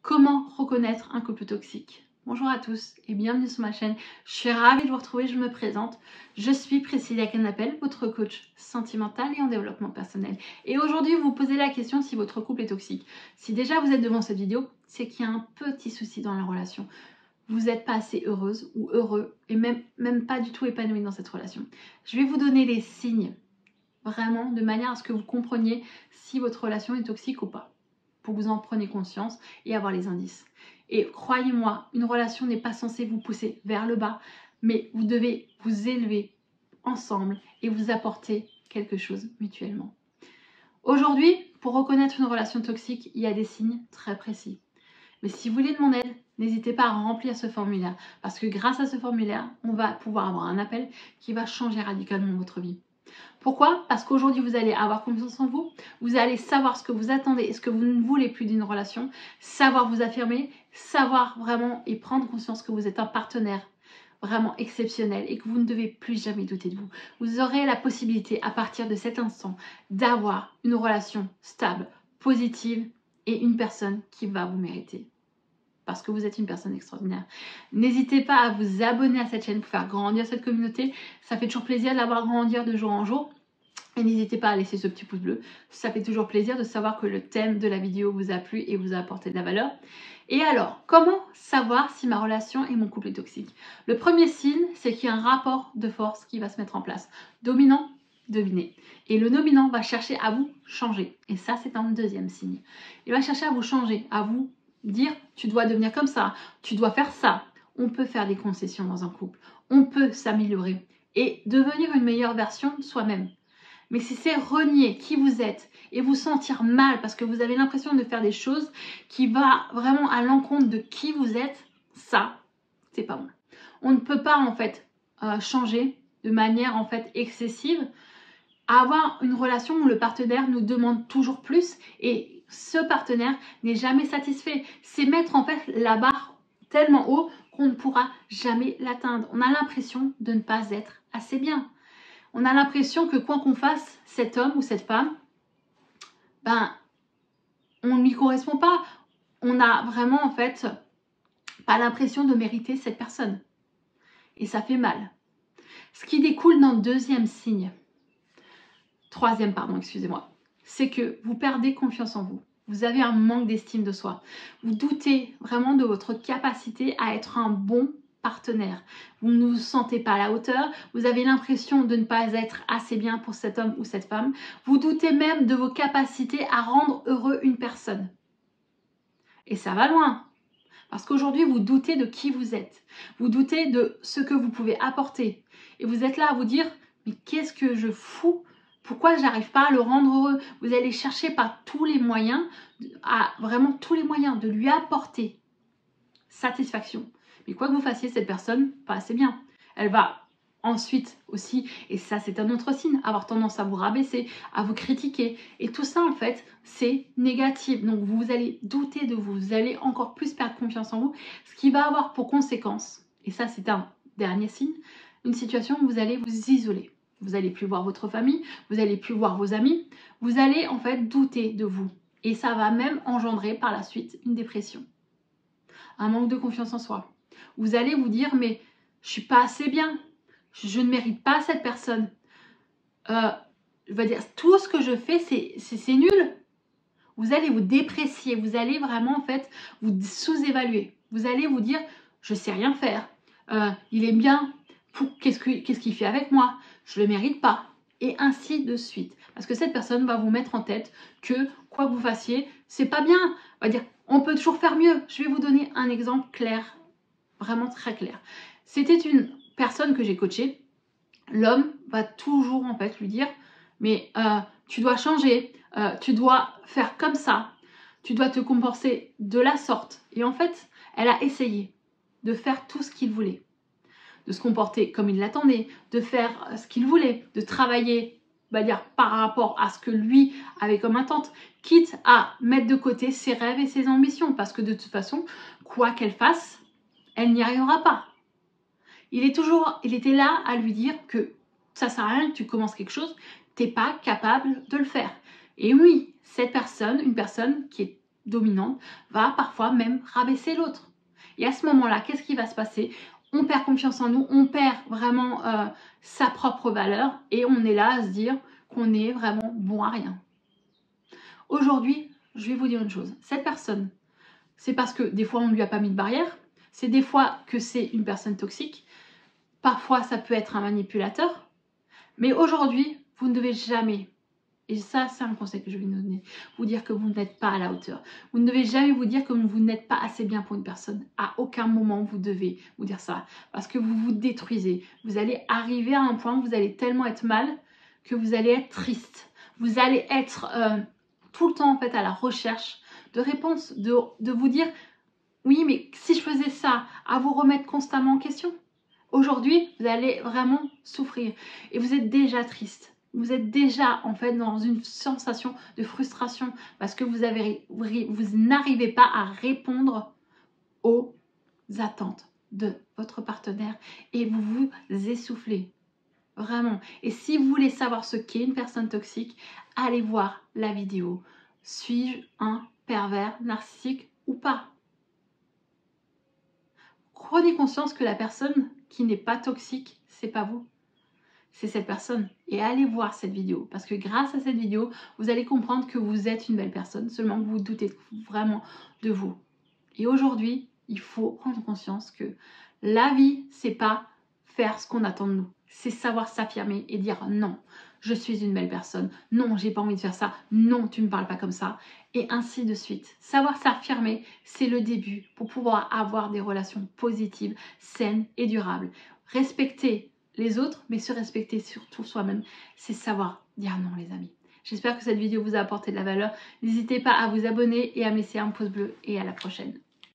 Comment reconnaître un couple toxique? Bonjour à tous et bienvenue sur ma chaîne. Je suis ravie de vous retrouver, je me présente. Je suis Priscilla Canapel, votre coach sentimental et en développement personnel. Et aujourd'hui, vous vous posez la question si votre couple est toxique. Si déjà vous êtes devant cette vidéo, c'est qu'il y a un petit souci dans la relation. Vous n'êtes pas assez heureuse ou heureux et même pas du tout épanoui dans cette relation. Je vais vous donner les signes, vraiment, de manière à ce que vous compreniez si votre relation est toxique ou pas, pour que vous en preniez conscience et avoir les indices. Et croyez-moi, une relation n'est pas censée vous pousser vers le bas, mais vous devez vous élever ensemble et vous apporter quelque chose mutuellement. Aujourd'hui, pour reconnaître une relation toxique, il y a des signes très précis. Mais si vous voulez de mon aide, n'hésitez pas à remplir ce formulaire, parce que grâce à ce formulaire, on va pouvoir avoir un appel qui va changer radicalement votre vie. Pourquoi? Parce qu'aujourd'hui, vous allez avoir confiance en vous, vous allez savoir ce que vous attendez et ce que vous ne voulez plus d'une relation, savoir vous affirmer, savoir vraiment et prendre conscience que vous êtes un partenaire vraiment exceptionnel et que vous ne devez plus jamais douter de vous. Vous aurez la possibilité à partir de cet instant d'avoir une relation stable, positive et une personne qui va vous mériter. Parce que vous êtes une personne extraordinaire. N'hésitez pas à vous abonner à cette chaîne pour faire grandir cette communauté. Ça fait toujours plaisir de la voir grandir de jour en jour. Et n'hésitez pas à laisser ce petit pouce bleu. Ça fait toujours plaisir de savoir que le thème de la vidéo vous a plu et vous a apporté de la valeur. Et alors, comment savoir si ma relation et mon couple est toxique? Le premier signe, c'est qu'il y a un rapport de force qui va se mettre en place. Dominant, dominé. Et le dominant va chercher à vous changer. Et ça, c'est un deuxième signe. Il va chercher à vous changer, à vous dire tu dois devenir comme ça, tu dois faire ça. On peut faire des concessions dans un couple, on peut s'améliorer et devenir une meilleure version de soi-même. Mais si c'est renier qui vous êtes et vous sentir mal parce que vous avez l'impression de faire des choses qui vont vraiment à l'encontre de qui vous êtes, ça, c'est pas bon. On ne peut pas en fait changer de manière en fait excessive, avoir une relation où le partenaire nous demande toujours plus et ce partenaire n'est jamais satisfait. C'est mettre en fait la barre tellement haut qu'on ne pourra jamais l'atteindre. On a l'impression de ne pas être assez bien. On a l'impression que quoi qu'on fasse, cet homme ou cette femme, on ne lui correspond pas. On a vraiment en fait pas l'impression de mériter cette personne. Et ça fait mal. Ce qui découle dans le troisième, excusez-moi, c'est que vous perdez confiance en vous. Vous avez un manque d'estime de soi. Vous doutez vraiment de votre capacité à être un bon partenaire. Vous ne vous sentez pas à la hauteur. Vous avez l'impression de ne pas être assez bien pour cet homme ou cette femme. Vous doutez même de vos capacités à rendre heureux une personne. Et ça va loin. Parce qu'aujourd'hui, vous doutez de qui vous êtes. Vous doutez de ce que vous pouvez apporter. Et vous êtes là à vous dire, mais qu'est-ce que je fous? Pourquoi j'arrive pas à le rendre heureux? Vous allez chercher par tous les moyens, vraiment tous les moyens de lui apporter satisfaction. Mais quoi que vous fassiez, cette personne, pas assez bien. Elle va ensuite aussi, et ça c'est un autre signe, avoir tendance à vous rabaisser, à vous critiquer. Et tout ça en fait, c'est négatif. Donc vous allez douter de vous, vous allez encore plus perdre confiance en vous, ce qui va avoir pour conséquence, et ça c'est un dernier signe, une situation où vous allez vous isoler. Vous n'allez plus voir votre famille, vous n'allez plus voir vos amis, vous allez en fait douter de vous. Et ça va même engendrer par la suite une dépression, un manque de confiance en soi. Vous allez vous dire, mais je suis pas assez bien, je ne mérite pas cette personne. Je veux dire, tout ce que je fais, c'est nul. Vous allez vous déprécier, vous allez vraiment en fait vous sous-évaluer. Vous allez vous dire, je sais rien faire, il est bien, qu'est-ce qu'il fait avec moi, je le mérite pas, et ainsi de suite. Parce que cette personne va vous mettre en tête que quoi que vous fassiez, c'est pas bien. On va dire, on peut toujours faire mieux. Je vais vous donner un exemple clair, vraiment très clair. C'était une personne que j'ai coachée. L'homme va toujours en fait lui dire, mais tu dois changer, tu dois faire comme ça, tu dois te comporter de la sorte. Et en fait, elle a essayé de faire tout ce qu'il voulait, de se comporter comme il l'attendait, de faire ce qu'il voulait, de travailler, on va dire, par rapport à ce que lui avait comme attente, quitte à mettre de côté ses rêves et ses ambitions, parce que de toute façon, quoi qu'elle fasse, elle n'y arrivera pas. Il était là à lui dire que ça sert à rien que tu commences quelque chose, t'es pas capable de le faire. Et oui, cette personne, une personne qui est dominante va parfois même rabaisser l'autre. Et à ce moment-là, qu'est-ce qui va se passer? On perd confiance en nous, on perd vraiment sa propre valeur et on est là à se dire qu'on est vraiment bon à rien. Aujourd'hui, je vais vous dire une chose. Cette personne, c'est parce que des fois on ne lui a pas mis de barrière, c'est des fois que c'est une personne toxique, parfois ça peut être un manipulateur, mais aujourd'hui, vous ne devez jamais, et ça c'est un conseil que je vais vous donner, vous dire que vous n'êtes pas à la hauteur. Vous ne devez jamais vous dire que vous n'êtes pas assez bien pour une personne. À aucun moment vous devez vous dire ça, parce que vous vous détruisez. Vous allez arriver à un point où vous allez tellement être mal que vous allez être triste. Vous allez être tout le temps en fait à la recherche de réponses, de vous dire oui mais si je faisais ça, à vous remettre constamment en question. Aujourd'hui, vous allez vraiment souffrir et vous êtes déjà triste. Vous êtes déjà en fait dans une sensation de frustration parce que vous n'arrivez pas à répondre aux attentes de votre partenaire et vous vous essoufflez. Vraiment. Et si vous voulez savoir ce qu'est une personne toxique, allez voir la vidéo. Suis-je un pervers narcissique ou pas? Prenez conscience que la personne qui n'est pas toxique, c'est pas vous. C'est cette personne. Et allez voir cette vidéo. Parce que grâce à cette vidéo, vous allez comprendre que vous êtes une belle personne. Seulement que vous doutez vraiment de vous. Et aujourd'hui, il faut prendre conscience que la vie, c'est pas faire ce qu'on attend de nous. C'est savoir s'affirmer et dire non, je suis une belle personne. Non, j'ai pas envie de faire ça. Non, tu me parles pas comme ça. Et ainsi de suite. Savoir s'affirmer, c'est le début pour pouvoir avoir des relations positives, saines et durables. Respecter les autres, mais se respecter surtout soi-même, c'est savoir dire non, les amis. J'espère que cette vidéo vous a apporté de la valeur. N'hésitez pas à vous abonner et à me laisser un pouce bleu et à la prochaine.